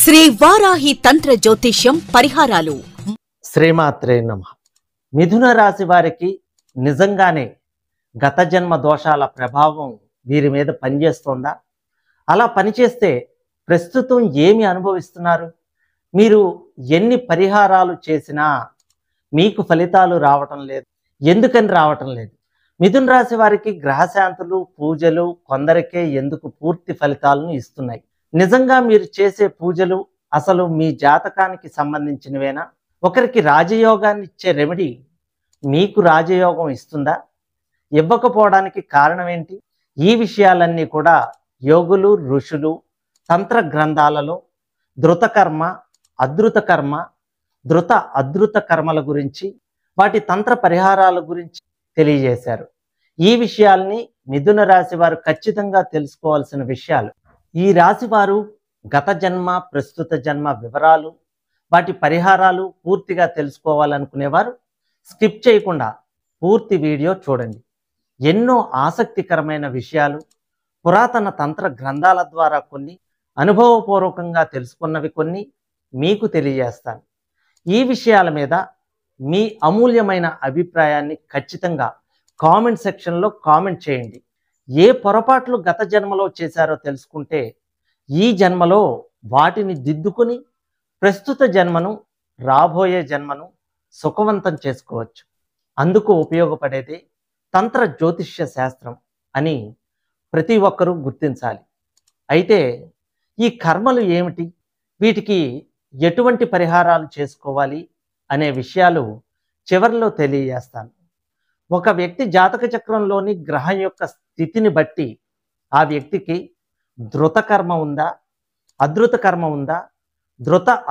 శ్రీ వారాహి తంత్ర జ్యోతిష్యం పరిహారాలు. శ్రీమాత్రే నమః. మిథున రాశి వారికి నిజంగానే గత జన్మ దోషాల ప్రభావం వీరి మీద పనిచేస్తోందా? అలా పనిచేస్తే ప్రస్తుతం ఏమి అనుభవిస్తున్నారు? మీరు ఎన్ని పరిహారాలు చేసినా మీకు ఫలితాలు రావటం లేదు. ఎందుకని రావటం లేదు? మిథున రాశి వారికి గ్రహశాంతులు, పూజలు కొందరికే ఎందుకు పూర్తి ఫలితాలను ఇస్తున్నాయి? నిజంగా మీరు చేసే పూజలు అసలు మీ జాతకానికి సంబంధించినవేనా? ఒకరికి రాజయోగాన్ని ఇచ్చే రెమెడీ మీకు రాజయోగం ఇస్తుందా? ఇవ్వకపోవడానికి కారణం ఏంటి? ఈ విషయాలన్నీ కూడా యోగులు, ఋషులు తంత్ర గ్రంథాలలో ధృతకర్మ, అధృత అధృత కర్మల గురించి, వాటి తంత్ర పరిహారాల గురించి తెలియజేశారు. ఈ విషయాల్ని మిథున రాశి వారు ఖచ్చితంగా తెలుసుకోవాల్సిన విషయాలు. ఈ రాశి వారు గత జన్మ, ప్రస్తుత జన్మ వివరాలు, వాటి పరిహారాలు పూర్తిగా తెలుసుకోవాలనుకునేవారు స్కిప్ చేయకుండా పూర్తి వీడియో చూడండి. ఎన్నో ఆసక్తికరమైన విషయాలు, పురాతన తంత్ర గ్రంథాల ద్వారా కొన్ని, అనుభవపూర్వకంగా తెలుసుకున్నవి కొన్ని మీకు తెలియజేస్తాను. ఈ విషయాల మీద మీ అమూల్యమైన అభిప్రాయాన్ని ఖచ్చితంగా కామెంట్ సెక్షన్లో కామెంట్ చేయండి. ఏ పొరపాట్లు గత జన్మలో చేశారో తెలుసుకుంటే ఈ జన్మలో వాటిని దిద్దుకుని ప్రస్తుత జన్మను, రాబోయే జన్మను సుఖవంతం చేసుకోవచ్చు. అందుకు ఉపయోగపడేది తంత్ర జ్యోతిష్య శాస్త్రం అని ప్రతి ఒక్కరూ గుర్తించాలి. అయితే ఈ కర్మలు ఏమిటి, వీటికి ఎటువంటి పరిహారాలు చేసుకోవాలి అనే విషయాలు చివరిలో తెలియజేస్తాను. ఒక వ్యక్తి జాతక చక్రంలోని గ్రహం యొక్క స్థితిని బట్టి ఆ వ్యక్తికి ధృత కర్మ ఉందా, అధృత కర్మ ఉందా,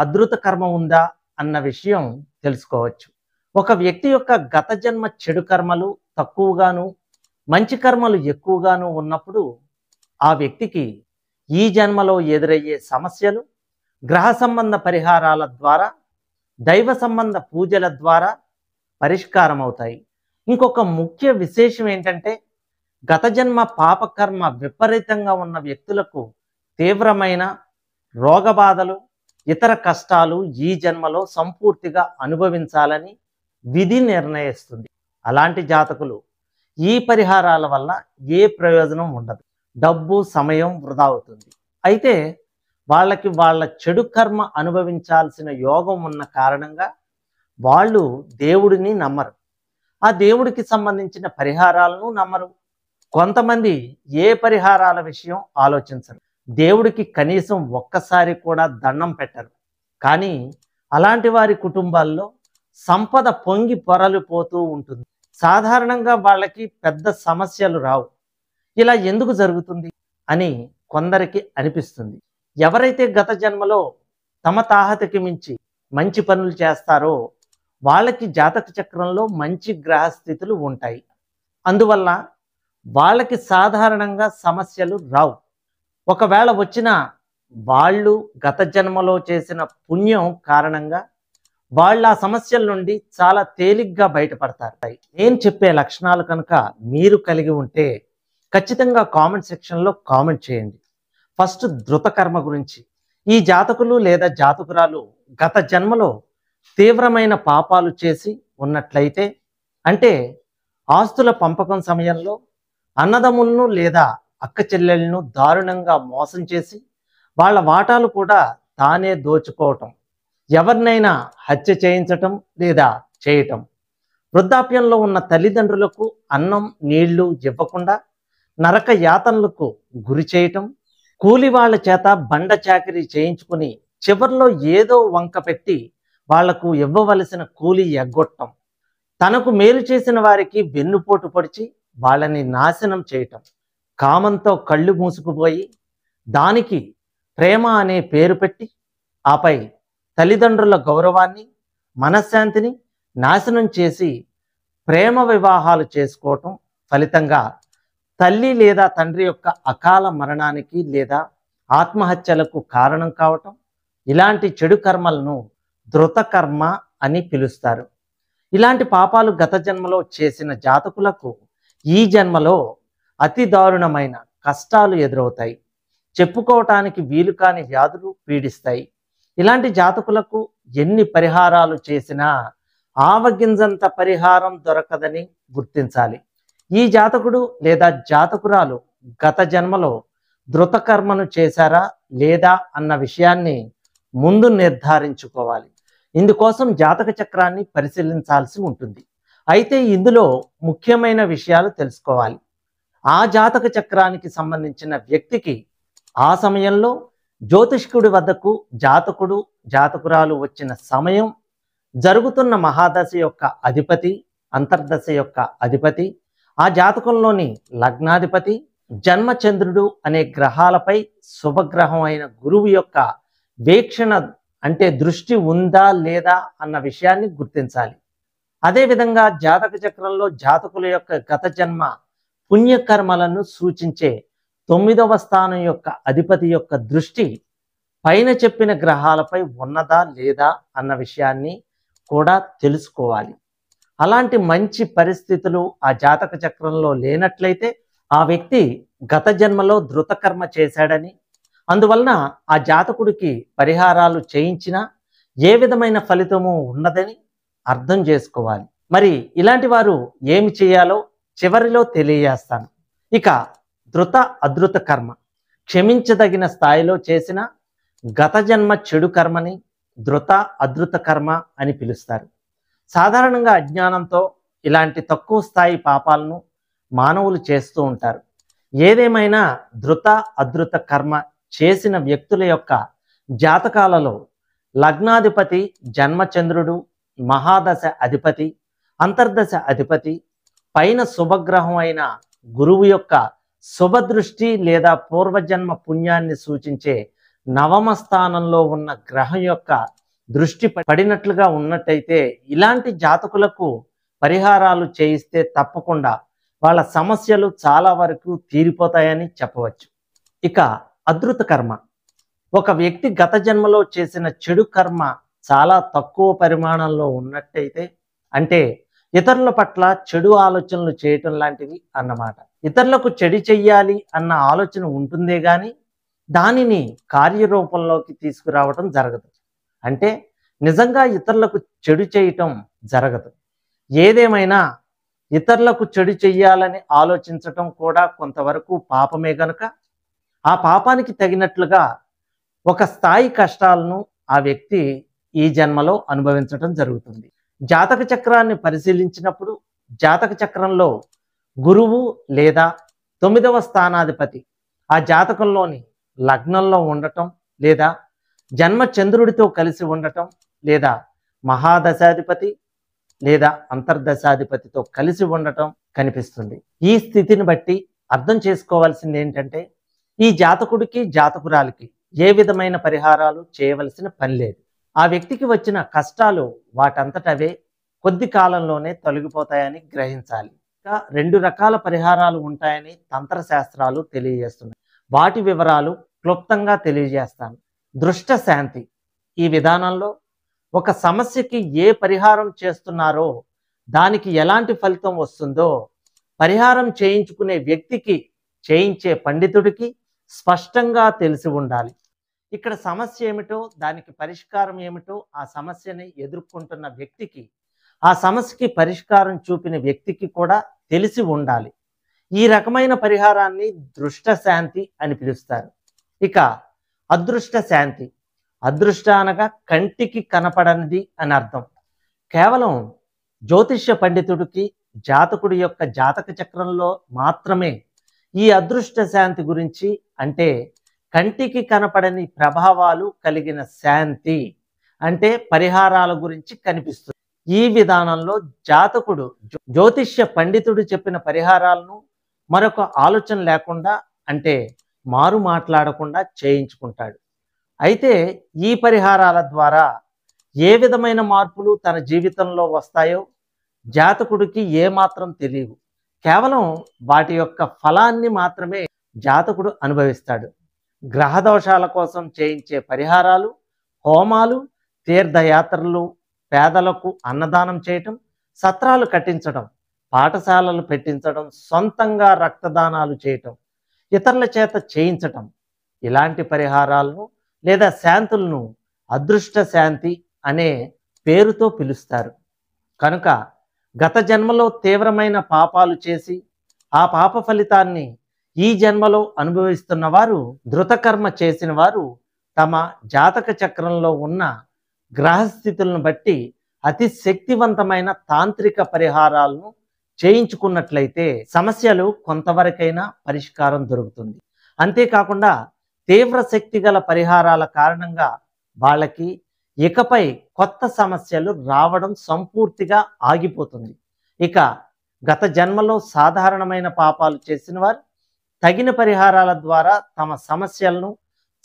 అధృత కర్మ ఉందా అన్న విషయం తెలుసుకోవచ్చు. ఒక వ్యక్తి యొక్క గత జన్మ చెడు కర్మలు తక్కువగాను, మంచి కర్మలు ఎక్కువగాను ఉన్నప్పుడు ఆ వ్యక్తికి ఈ జన్మలో ఎదురయ్యే సమస్యలు గ్రహ సంబంధ పరిహారాల ద్వారా, దైవ సంబంధ పూజల ద్వారా పరిష్కారం అవుతాయి. ఇంకొక ముఖ్య విశేషం ఏంటంటే, గత జన్మ పాపకర్మ విపరీతంగా ఉన్న వ్యక్తులకు తీవ్రమైన రోగబాధలు, ఇతర కష్టాలు ఈ జన్మలో సంపూర్తిగా అనుభవించాలని విధి నిర్ణయిస్తుంది. అలాంటి జాతకులు ఈ పరిహారాల వల్ల ఏ ప్రయోజనం ఉండదు, డబ్బు, సమయం వృధా అవుతుంది. అయితే వాళ్ళకి వాళ్ళ చెడు కర్మ అనుభవించాల్సిన యోగం ఉన్న కారణంగా వాళ్ళు దేవుడిని నమ్మరు, ఆ దేవుడికి సంబంధించిన పరిహారాలను నమ్మరు. కొంతమంది ఏ పరిహారాల విషయం ఆలోచించరు, దేవుడికి కనీసం ఒక్కసారి కూడా దండం పెట్టరు. కానీ అలాంటి వారి కుటుంబాల్లో సంపద పొంగి పొరలిపోతూ ఉంటుంది. సాధారణంగా వాళ్ళకి పెద్ద సమస్యలు రావు. ఇలా ఎందుకు జరుగుతుంది అని కొందరికి అనిపిస్తుంది. ఎవరైతే గత జన్మలో తమ తాహతకి మించి మంచి పనులు చేస్తారో వాళ్ళకి జాతక చక్రంలో మంచి గ్రహస్థితులు ఉంటాయి. అందువల్ల వాళ్ళకి సాధారణంగా సమస్యలు రావు. ఒకవేళ వచ్చినా వాళ్ళు గత జన్మలో చేసిన పుణ్యం కారణంగా వాళ్ళు ఆ సమస్యల నుండి చాలా తేలిగ్గా బయటపడతారు. నేను చెప్పే లక్షణాలు కనుక మీరు కలిగి ఉంటే ఖచ్చితంగా కామెంట్ సెక్షన్లో కామెంట్ చేయండి. ఫస్ట్ ధృత కర్మ గురించి. ఈ జాతకులు లేదా జాతకురాలు గత జన్మలో తీవ్రమైన పాపాలు చేసి ఉన్నట్లయితే, అంటే ఆస్తుల పంపకం సమయంలో అన్నదమ్ములను లేదా అక్క చెల్లెలను దారుణంగా మోసం చేసి వాళ్ళ వాటాలు కూడా తానే దోచుకోవటం, ఎవరినైనా హత్య చేయించటం లేదా చేయటం, వృద్ధాప్యంలో ఉన్న తల్లిదండ్రులకు అన్నం, నీళ్లు ఇవ్వకుండా నరక యాతనలకు గురి చేయటం, కూలి వాళ్ళ చేత బండ చాకిరీ చేయించుకుని చివర్లో ఏదో వంక పెట్టి వాళ్లకు ఇవ్వవలసిన కూలి ఎగ్గొట్టం, తనకు మేలు చేసిన వారికి వెన్నుపోటు పొడిచి వాళ్ళని నాశనం చేయటం, కామంతో కళ్ళు మూసుకుపోయి దానికి ప్రేమ అనే పేరు పెట్టి ఆపై తల్లిదండ్రుల గౌరవాన్ని, మనశ్శాంతిని నాశనం చేసి ప్రేమ వివాహాలు చేసుకోవటం ఫలితంగా తల్లి లేదా తండ్రి యొక్క అకాల మరణానికి లేదా ఆత్మహత్యలకు కారణం కావటం, ఇలాంటి చెడు కర్మలను ధృత కర్మ అని పిలుస్తారు. ఇలాంటి పాపాలు గత జన్మలో చేసిన జాతకులకు ఈ జన్మలో అతి దారుణమైన కష్టాలు ఎదురవుతాయి. చెప్పుకోవటానికి వీలు కాని వ్యాధులు పీడిస్తాయి. ఇలాంటి జాతకులకు ఎన్ని పరిహారాలు చేసినా ఆవగింజంత పరిహారం దొరకదని గుర్తించాలి. ఈ జాతకుడు లేదా జాతకురాలు గత జన్మలో ధృతకర్మను చేశారా లేదా అన్న విషయాన్ని ముందు నిర్ధారించుకోవాలి. ఇందుకోసం జాతక చక్రాన్ని పరిశీలించాల్సి ఉంటుంది. అయితే ఇందులో ముఖ్యమైన విషయాలు తెలుసుకోవాలి. ఆ జాతక చక్రానికి సంబంధించిన వ్యక్తికి ఆ సమయంలో జ్యోతిష్కుడి వద్దకు జాతకుడు జాతకురాలు వచ్చిన సమయం, జరుగుతున్న మహాదశ యొక్క అధిపతి, అంతర్దశ యొక్క అధిపతి, ఆ జాతకంలోని లగ్నాధిపతి, జన్మచంద్రుడు అనే గ్రహాలపై శుభగ్రహం అయిన గురువు యొక్క వీక్షణ అంటే దృష్టి ఉందా లేదా అన్న విషయాన్ని గుర్తించాలి. అదేవిధంగా జాతక చక్రంలో జాతకుల యొక్క గత జన్మ పుణ్యకర్మలను సూచించే 9వ స్థానం యొక్క అధిపతి యొక్క దృష్టి పైన చెప్పిన గ్రహాలపై ఉన్నదా లేదా అన్న విషయాన్ని కూడా తెలుసుకోవాలి. అలాంటి మంచి పరిస్థితులు ఆ జాతక చక్రంలో లేనట్లయితే ఆ వ్యక్తి గత జన్మలో ధృతకర్మ చేశాడని, అందువలన ఆ జాతకుడికి పరిహారాలు చేయించినా ఏ విధమైన ఫలితము ఉన్నదని అర్థం చేసుకోవాలి. మరి ఇలాంటి వారు ఏమి చేయాలో చివరిలో తెలియజేస్తాను. ఇక ధృత అధృత కర్మ క్షమించదగిన స్థాయిలో చేసిన గత జన్మ చెడు కర్మని ధృత అధృత కర్మ అని పిలుస్తారు. సాధారణంగా అజ్ఞానంతో ఇలాంటి తక్కువ స్థాయి పాపాలను మానవులు చేస్తూ ఉంటారు. ఏదేమైనా ధృత అధృత కర్మ చేసిన వ్యక్తుల యొక్క జాతకాలలో లగ్నాధిపతి జన్మచంద్రుడు, మహాదశ అధిపతి, అంతర్దశ అధిపతి, పైన శుభగ్రహం అయిన గురువు యొక్క శుభదృష్టి లేదా పూర్వజన్మ పుణ్యాన్ని సూచించే 9వ స్థానంలో ఉన్న గ్రహం యొక్క దృష్టి పడినట్లుగా ఉన్నట్టయితే ఇలాంటి జాతకులకు పరిహారాలు చేయిస్తే తప్పకుండా వాళ్ళ సమస్యలు చాలా వరకు తీరిపోతాయని చెప్పవచ్చు. ఇక అధృత కర్మ ఒక వ్యక్తి గత జన్మలో చేసిన చెడు కర్మ చాలా తక్కువ పరిమాణంలో ఉన్నట్టయితే, అంటే ఇతరుల పట్ల చెడు ఆలోచనలు చేయటం లాంటివి అన్నమాట. ఇతరులకు చెడు చెయ్యాలి అన్న ఆలోచన ఉంటుందే కానీ దానిని కార్యరూపంలోకి తీసుకురావటం జరగదు. అంటే నిజంగా ఇతరులకు చెడు చేయటం జరగదు. ఏదేమైనా ఇతరులకు చెడు చెయ్యాలని ఆలోచించటం కూడా కొంతవరకు పాపమే గనుక ఆ పాపానికి తగినట్లుగా ఒక స్థాయి కష్టాలను ఆ వ్యక్తి ఈ జన్మలో అనుభవించటం జరుగుతుంది. జాతక చక్రాన్ని పరిశీలించినప్పుడు జాతక చక్రంలో గురువు లేదా 9వ స్థానాధిపతి ఆ జాతకంలోని లగ్నంలో ఉండటం లేదా జన్మచంద్రుడితో కలిసి ఉండటం లేదా మహాదశాధిపతి లేదా అంతర్దశాధిపతితో కలిసి ఉండటం కనిపిస్తుంది. ఈ స్థితిని బట్టి అర్థం చేసుకోవాల్సింది ఏంటంటే ఈ జాతకుడికి జాతకురాలికి ఏ విధమైన పరిహారాలు చేయవలసిన పని లేదు. ఆ వ్యక్తికి వచ్చిన కష్టాలు వాటంతటవే కొద్ది కాలంలోనే తొలగిపోతాయని గ్రహించాలి. ఇంకా 2 రకాల పరిహారాలు ఉంటాయని తంత్రశాస్త్రాలు తెలియజేస్తున్నాయి. వాటి వివరాలు క్లుప్తంగా తెలియజేస్తాను. దృష్ట శాంతి ఈ విధానంలో ఒక సమస్యకి ఏ పరిహారం చేస్తున్నారో దానికి ఎలాంటి ఫలితం వస్తుందో పరిహారం చేయించుకునే వ్యక్తికి, చేయించే పండితుడికి స్పష్టంగా తెలిసి ఉండాలి. ఇక్కడ సమస్య ఏమిటో, దానికి పరిష్కారం ఏమిటో ఆ సమస్యని ఎదుర్కొంటున్న వ్యక్తికి, ఆ సమస్యకి పరిష్కారం చూపిన వ్యక్తికి కూడా తెలిసి ఉండాలి. ఈ రకమైన పరిహారాన్ని దృష్ట శాంతి అని పిలుస్తారు. ఇక అదృష్ట శాంతి, అదృష్ట అనగా కంటికి కనపడనిది అని అర్థం. కేవలం జ్యోతిష్య పండితుడికి జాతకుడి యొక్క జాతక చక్రంలో మాత్రమే ఈ అదృష్ట శాంతి గురించి, అంటే కంటికి కనపడని ప్రభావాలు కలిగిన శాంతి అంటే పరిహారాల గురించి కనిపిస్తుంది. ఈ విధానంలో జాతకుడు జ్యోతిష్య పండితుడు చెప్పిన పరిహారాలను మరొక ఆలోచన లేకుండా, అంటే మారు మాట్లాడకుండా చేయించుకుంటాడు. అయితే ఈ పరిహారాల ద్వారా ఏ విధమైన మార్పులు తన జీవితంలో వస్తాయో జాతకుడికి ఏమాత్రం తెలియవు. కేవలం వాటి యొక్క ఫలాన్ని మాత్రమే జాతకుడు అనుభవిస్తాడు. గ్రహదోషాల కోసం చేయించే పరిహారాలు, హోమాలు, తీర్థయాత్రలు, పేదలకు అన్నదానం చేయటం, సత్రాలు కట్టించడం, పాఠశాలలు పెట్టించడం, సొంతంగా రక్తదానాలు చేయటం, ఇతరుల చేత చేయించటం, ఇలాంటి పరిహారాలను లేదా శాంతులను అదృష్ట శాంతి అనే పేరుతో పిలుస్తారు. కనుక గత జన్మలో తీవ్రమైన పాపాలు చేసి ఆ పాప ఫలితాన్ని ఈ జన్మలో అనుభవిస్తున్న వారు, ధృతకర్మ చేసిన వారు తమ జాతక చక్రంలో ఉన్న గ్రహస్థితులను బట్టి అతి శక్తివంతమైన తాంత్రిక పరిహారాలను చేయించుకున్నట్లయితే సమస్యలు కొంతవరకైనా పరిష్కారం దొరుకుతుంది. అంతేకాకుండా తీవ్ర శక్తి గల పరిహారాల కారణంగా వాళ్ళకి ఇకపై కొత్త సమస్యలు రావడం సంపూర్తిగా ఆగిపోతుంది. ఇక గత జన్మలో సాధారణమైన పాపాలు చేసిన వారు తగిన పరిహారాల ద్వారా తమ సమస్యలను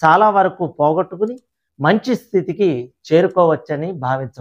చాలా వరకు పోగొట్టుకుని మంచి స్థితికి చేరుకోవచ్చని భావించవచ్చు.